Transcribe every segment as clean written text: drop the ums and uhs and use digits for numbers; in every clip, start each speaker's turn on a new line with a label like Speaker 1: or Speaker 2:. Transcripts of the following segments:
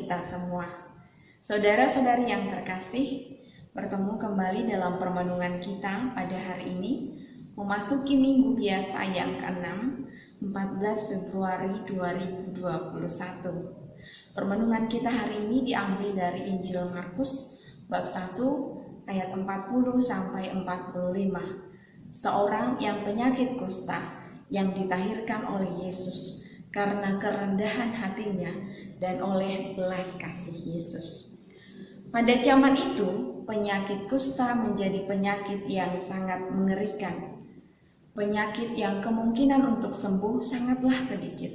Speaker 1: kita semua. Saudara-saudari yang terkasih, bertemu kembali dalam permenungan kita pada hari ini, memasuki minggu biasa yang ke-6, 14 Februari 2021. Permenungan kita hari ini diambil dari Injil Markus bab 1 ayat 40 sampai 45. Seorang yang penyakit kusta yang ditahirkan oleh Yesus karena kerendahan hatinya dan oleh belas kasih Yesus. Pada zaman itu, penyakit kusta menjadi penyakit yang sangat mengerikan. Penyakit yang kemungkinan untuk sembuh sangatlah sedikit,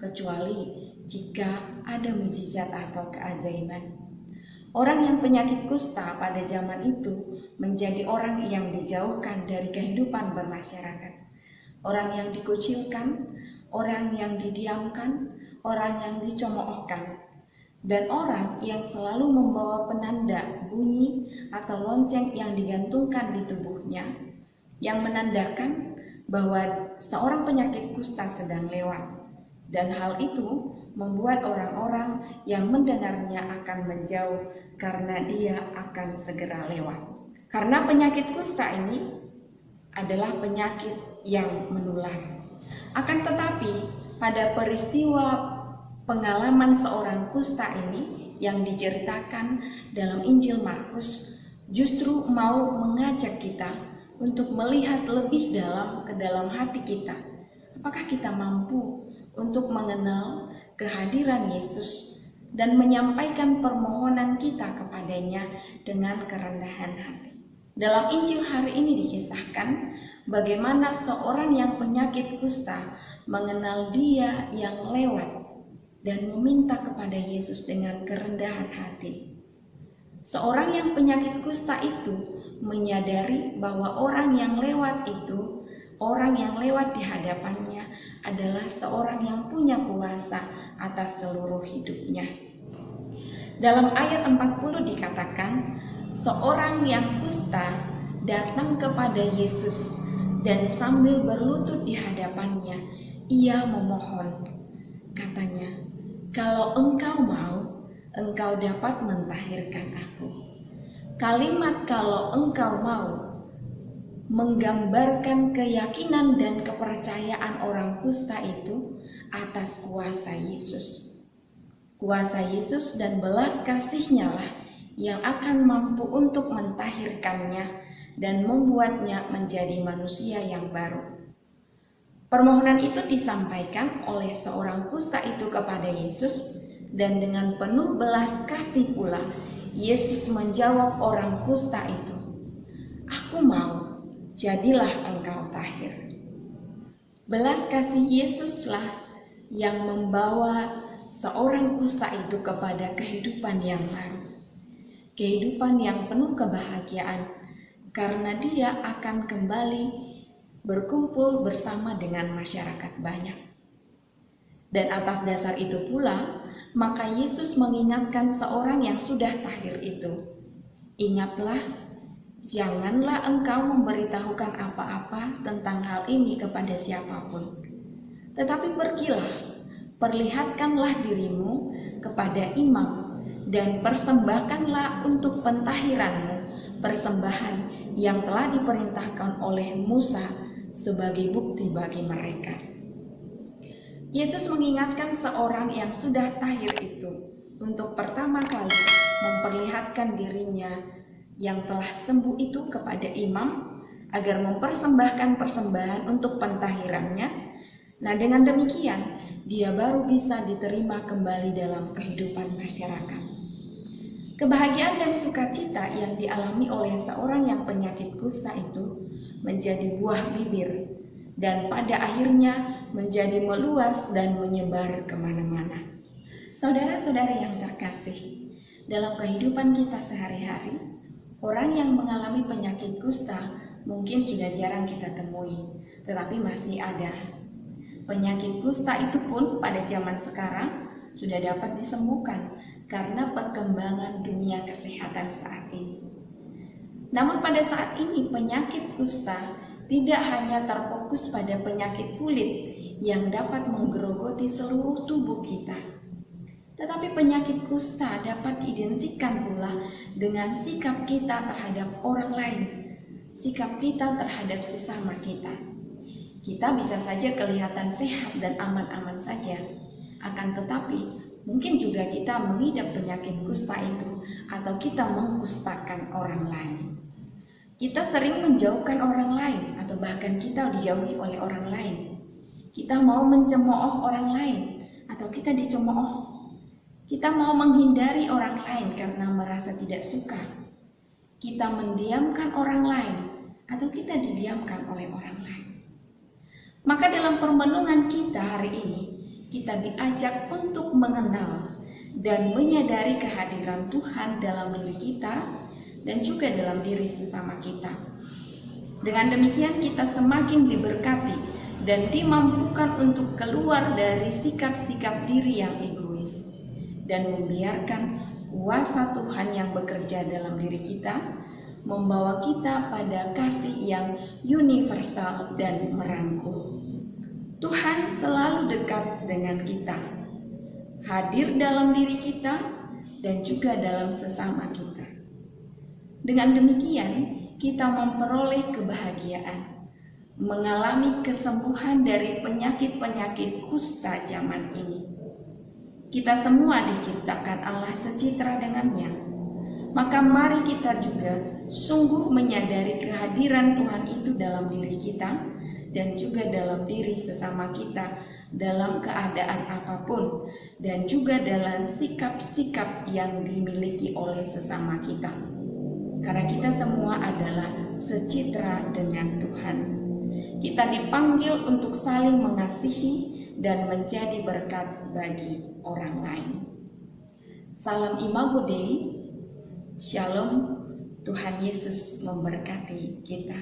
Speaker 1: kecuali jika ada mukjizat atau keajaiban. Orang yang penyakit kusta pada zaman itu menjadi orang yang dijauhkan dari kehidupan bermasyarakat. Orang yang dikucilkan, orang yang didiamkan, orang yang dicemoohkan, dan orang yang selalu membawa penanda bunyi atau lonceng yang digantungkan di tubuhnya, yang menandakan bahwa seorang penyakit kusta sedang lewat, dan hal itu membuat orang-orang yang mendengarnya akan menjauh karena dia akan segera lewat. Karena penyakit kusta ini adalah penyakit yang menular. Akan tetapi, pada peristiwa pengalaman seorang kusta ini yang diceritakan dalam Injil Markus, justru mau mengajak kita untuk melihat lebih dalam ke dalam hati kita. Apakah kita mampu untuk mengenal kehadiran Yesus dan menyampaikan permohonan kita kepadanya dengan kerendahan hati. Dalam Injil hari ini dikisahkan bagaimana seorang yang penyakit kusta mengenal Dia yang lewat dan meminta kepada Yesus dengan kerendahan hati. Seorang yang penyakit kusta itu menyadari bahwa orang yang lewat itu, orang yang lewat di hadapannya adalah seorang yang punya kuasa atas seluruh hidupnya. Dalam ayat 40 dikatakan, seorang yang kusta datang kepada Yesus dan sambil berlutut di hadapannya, ia memohon. Katanya, "Kalau engkau mau, engkau dapat mentahirkan aku." Kalimat "kalau engkau mau" menggambarkan keyakinan dan kepercayaan orang kusta itu atas kuasa Yesus. Kuasa Yesus dan belas kasih-Nya lah yang akan mampu untuk mentahirkannya dan membuatnya menjadi manusia yang baru. Permohonan itu disampaikan oleh seorang kusta itu kepada Yesus, dan dengan penuh belas kasih pula Yesus menjawab orang kusta itu, "Aku mau, jadilah engkau tahir." Belas kasih Yesuslah yang membawa seorang kusta itu kepada kehidupan yang baru. Kehidupan yang penuh kebahagiaan, karena dia akan kembali berkumpul bersama dengan masyarakat banyak. Dan atas dasar itu pula, maka Yesus mengingatkan seorang yang sudah tahir itu, "Ingatlah, janganlah engkau memberitahukan apa-apa tentang hal ini kepada siapapun. Tetapi pergilah, perlihatkanlah dirimu kepada imam, dan persembahkanlah untuk pentahiranmu persembahan yang telah diperintahkan oleh Musa sebagai bukti bagi mereka." Yesus mengingatkan seorang yang sudah tahir itu untuk pertama kali memperlihatkan dirinya yang telah sembuh itu kepada imam agar mempersembahkan persembahan untuk pentahirannya. Nah, dengan demikian dia baru bisa diterima kembali dalam kehidupan masyarakat. Kebahagiaan dan sukacita yang dialami oleh seorang yang penyakit kusta itu menjadi buah bibir dan pada akhirnya menjadi meluas dan menyebar kemana-mana. Saudara-saudari yang terkasih, dalam kehidupan kita sehari-hari, orang yang mengalami penyakit kusta mungkin sudah jarang kita temui, tetapi masih ada. Penyakit kusta itu pun pada zaman sekarang sudah dapat disembuhkan karena perkembangan dunia kesehatan saat ini. Namun pada saat ini penyakit kusta tidak hanya terfokus pada penyakit kulit yang dapat menggerogoti seluruh tubuh kita. Tetapi penyakit kusta dapat diidentikan pula dengan sikap kita terhadap orang lain, sikap kita terhadap sesama kita. Kita bisa saja kelihatan sehat dan aman-aman saja, akan tetapi mungkin juga kita mengidap penyakit kusta itu atau kita mengkustakan orang lain. Kita sering menjauhkan orang lain atau bahkan kita dijauhi oleh orang lain. Kita mau mencemooh orang lain atau kita dicemooh. Kita mau menghindari orang lain karena merasa tidak suka. Kita mendiamkan orang lain atau kita didiamkan oleh orang lain. Maka dalam permenungan kita hari ini, kita diajak untuk mengenal dan menyadari kehadiran Tuhan dalam diri kita dan juga dalam diri sesama kita. Dengan demikian kita semakin diberkati dan dimampukan untuk keluar dari sikap-sikap diri yang egois dan membiarkan kuasa Tuhan yang bekerja dalam diri kita membawa kita pada kasih yang universal dan merangkul. Tuhan selalu dekat dengan kita, hadir dalam diri kita dan juga dalam sesama kita. Dengan demikian, kita memperoleh kebahagiaan, mengalami kesembuhan dari penyakit-penyakit kusta zaman ini. Kita semua diciptakan Allah secitra dengannya. Maka mari kita juga sungguh menyadari kehadiran Tuhan itu dalam diri kita dan juga dalam diri sesama kita dalam keadaan apapun dan juga dalam sikap-sikap yang dimiliki oleh sesama kita. Karena kita semua adalah secitra dengan Tuhan. Kita dipanggil untuk saling mengasihi dan menjadi berkat bagi orang lain. Salam Imago Dei, Shalom, Tuhan Yesus memberkati kita.